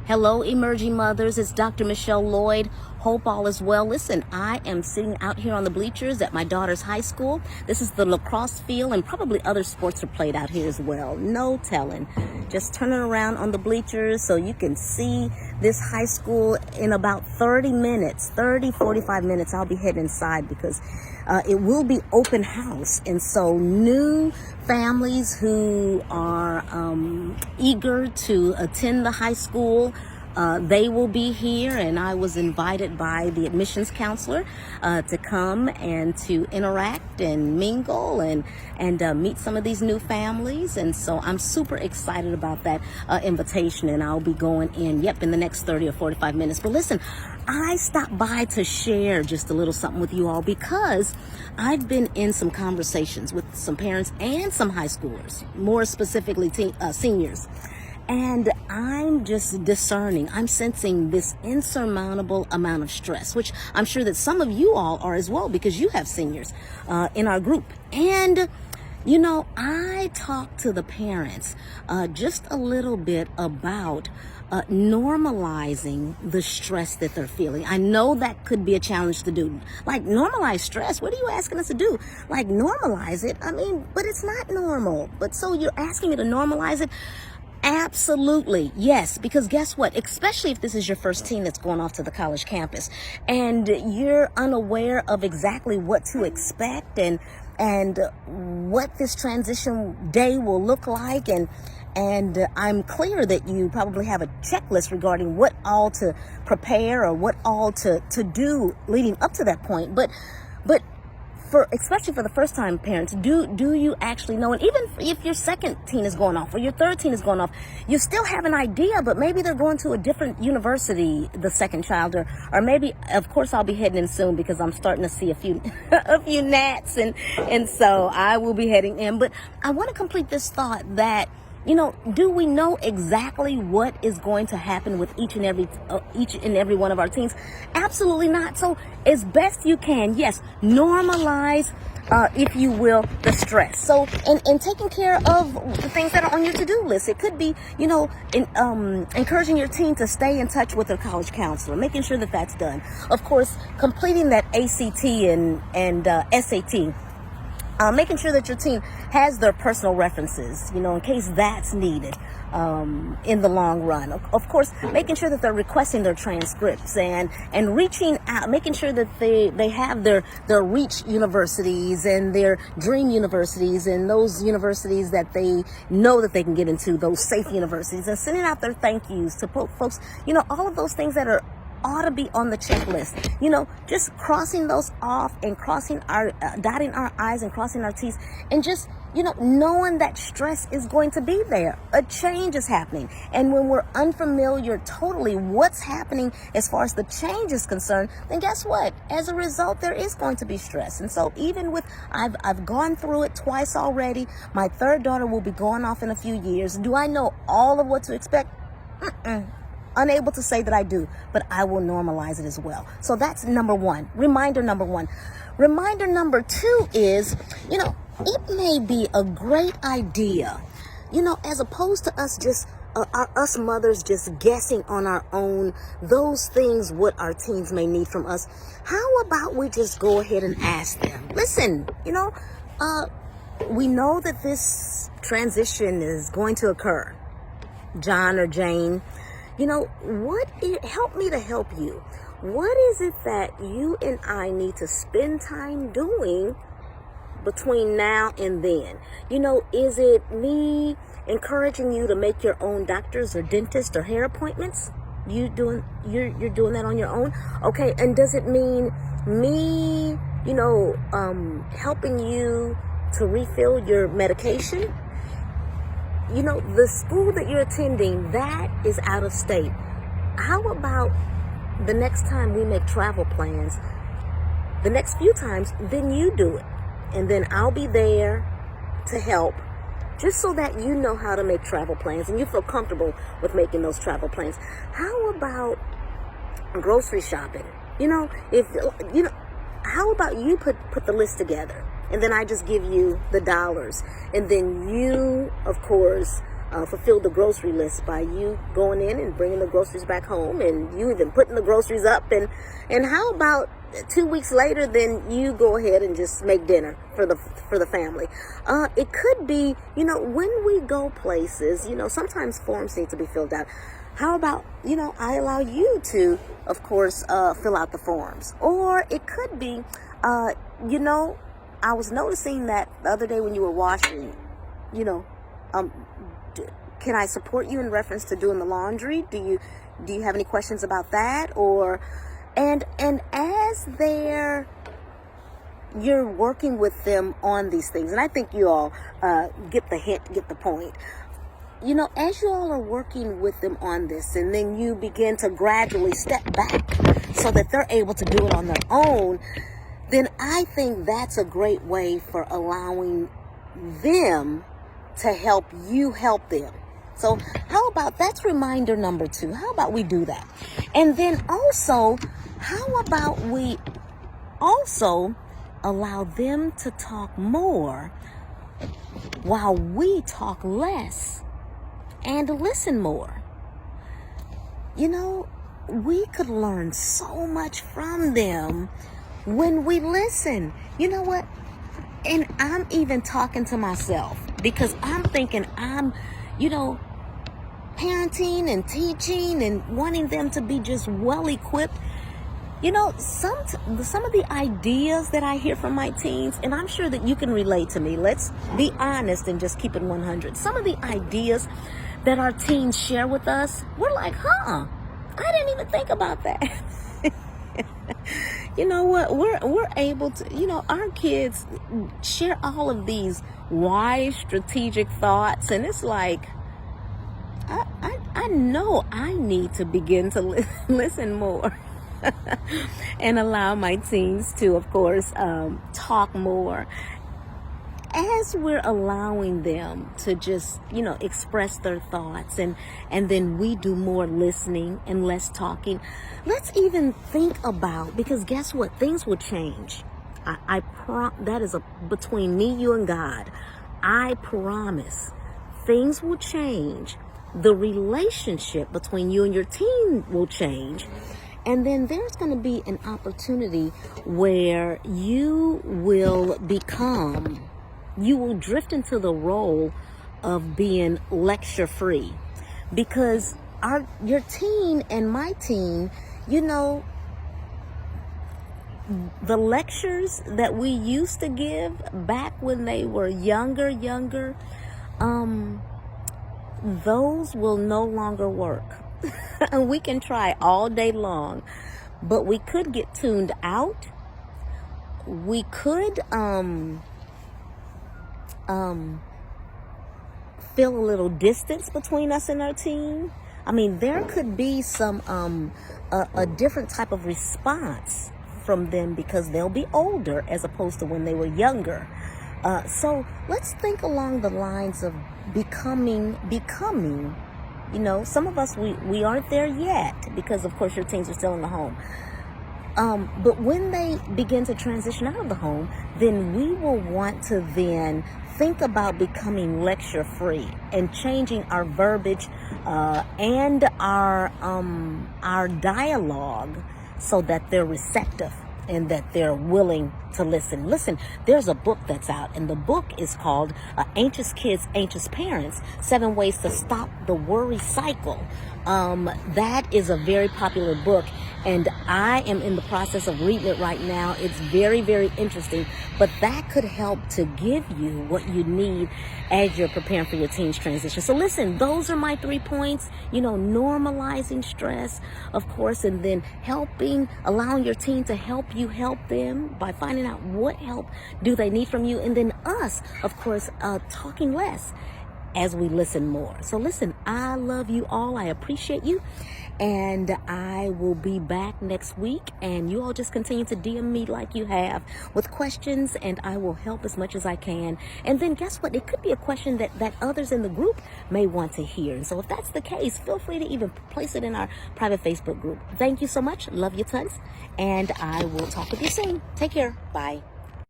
Hello, emerging mothers. It's Dr. Michelle Lloyd. Hope all is well. Listen, I am sitting out here on the bleachers at my daughter's high school. This is the lacrosse field, and probably other sports are played out here as well. No telling. Just turning around on the bleachers so you can see this high school in about 30 minutes, 45 minutes. I'll be heading inside because it will be open house. And so new families who are eager to attend the high school, they will be here, and I was invited by the admissions counselor to come and to interact and mingle and meet some of these new families. And so I'm super excited about that invitation, and I'll be going in the next 30 or 45 minutes. But listen, I stopped by to share just a little something with you all because I've been in some conversations with some parents and some high schoolers, more specifically seniors. And I'm just discerning, I'm sensing this insurmountable amount of stress, which I'm sure that some of you all are as well because you have seniors in our group. And, you know, I talked to the parents just a little bit about normalizing the stress that they're feeling. I know that could be a challenge to do. Like, normalize stress? What are you asking us to do? Like, normalize it? I mean, but it's not normal. But so you're asking me to normalize it? Absolutely, yes, because guess what? Especially if this is your first teen that's going off to the college campus and you're unaware of exactly what to expect and what this transition day will look like, and I'm clear that you probably have a checklist regarding what all to prepare or what all to do leading up to that point. But especially for the first time parents, do you actually know? And even if your second teen is going off or your third teen is going off, you still have an idea, but maybe they're going to a different university, the second child, or maybe, of course, I'll be heading in soon because I'm starting to see a few gnats, and so I will be heading in. But I want to complete this thought that, you know, do we know exactly what is going to happen with each and every one of our teens? Absolutely not. So as best you can, yes, normalize, if you will, the stress. So, and taking care of the things that are on your to-do list. It could be, you know, encouraging your teen to stay in touch with their college counselor, making sure that that's done. Of course, completing that ACT and SAT. Making sure that your team has their personal references, you know, in case that's needed in the long run. Of course, making sure that they're requesting their transcripts and reaching out, making sure that they have their reach universities and their dream universities and those universities that they know that they can get into, those safe universities, and sending out their thank yous to folks, you know, all of those things that ought to be on the checklist. You know, just crossing those off and dotting our I's and crossing our T's, and just, you know, knowing that stress is going to be there. A change is happening. And when we're unfamiliar totally what's happening as far as the change is concerned, then guess what? As a result, there is going to be stress. And so even with, I've gone through it twice already. My third daughter will be going off in a few years. Do I know all of what to expect? Unable to say that I do, but I will normalize it as well. So that's number one. Reminder number one. Reminder number two is, you know, it may be a great idea, you know, as opposed to us just, us mothers just guessing on our own those things what our teens may need from us. How about we just go ahead and ask them? Listen, you know, we know that this transition is going to occur. John or Jane, you know, help me to help you. What is it that you and I need to spend time doing between now and then? You know, is it me encouraging you to make your own doctor's or dentist or hair appointments? You're doing that on your own? Okay, and does it mean me, you know, helping you to refill your medication? You know, the school that you're attending, that is out of state. How about the next time we make travel plans, the next few times, then you do it. And then I'll be there to help, just so that you know how to make travel plans and you feel comfortable with making those travel plans. How about grocery shopping? You know, how about you put the list together? And then I just give you the dollars. And then you, of course, fulfill the grocery list by you going in and bringing the groceries back home, and you even putting the groceries up. And how about 2 weeks later, then you go ahead and just make dinner for the family. It could be, when we go places, sometimes forms need to be filled out. How about, I allow you to, of course, fill out the forms. Or it could be, I was noticing that the other day when you were washing, can I support you in reference to doing the laundry? Do you have any questions about that? Or and as you're working with them on these things, and I think you all get the hint, get the point. As you all are working with them on this, and then you begin to gradually step back so that they're able to do it on their own, then I think that's a great way for allowing them to help you help them. So how about, that's reminder number 2. How about we do that? And then also, how about we also allow them to talk more while we talk less and listen more? We could learn so much from them when we listen. You know what? And I'm even talking to myself, because I'm thinking I'm, parenting and teaching and wanting them to be just well equipped. Some of the ideas that I hear from my teens, and I'm sure that you can relate to me. Let's be honest and just keep it 100. Some of the ideas that our teens share with us, we're like, I didn't even think about that. You know what? We're able to, our kids share all of these wise, strategic thoughts, and it's like, I know I need to begin to listen more and allow my teens to, of course, talk more. As we're allowing them to just, express their thoughts, and then we do more listening and less talking, let's even think about, because guess what? Things will change. That is between me, you, and God. I promise things will change. The relationship between you and your teen will change. And then there's going to be an opportunity where you will drift into the role of being lecture free, because your teen and my teen, the lectures that we used to give back when they were younger, those will no longer work. We can try all day long, but we could get tuned out. We could feel a little distance between us and our teen. I mean, there could be some a different type of response from them because they'll be older as opposed to when they were younger. So let's think along the lines of becoming. Some of us, we aren't there yet because, of course, your teens are still in the home. But when they begin to transition out of the home, then we will want to then think about becoming lecture free and changing our verbiage and our dialogue so that they're receptive and that they're willing to listen. Listen, there's a book that's out, and the book is called Anxious Kids, Anxious Parents, 7 Ways to Stop the Worry Cycle. That is a very popular book, and I am in the process of reading it right now. It's very, very interesting, but that could help to give you what you need as you're preparing for your teen's transition. So listen, those are my 3 points. Normalizing stress, of course, and then allowing your teen to help you help them by finding out what help do they need from you, and then us, of course, talking less as we listen more. So listen, I love you all. I appreciate you. And I will be back next week. And you all just continue to DM me like you have with questions, and I will help as much as I can. And then guess what? It could be a question that others in the group may want to hear. And so if that's the case, feel free to even place it in our private Facebook group. Thank you so much. Love you tons. And I will talk with you soon. Take care. Bye.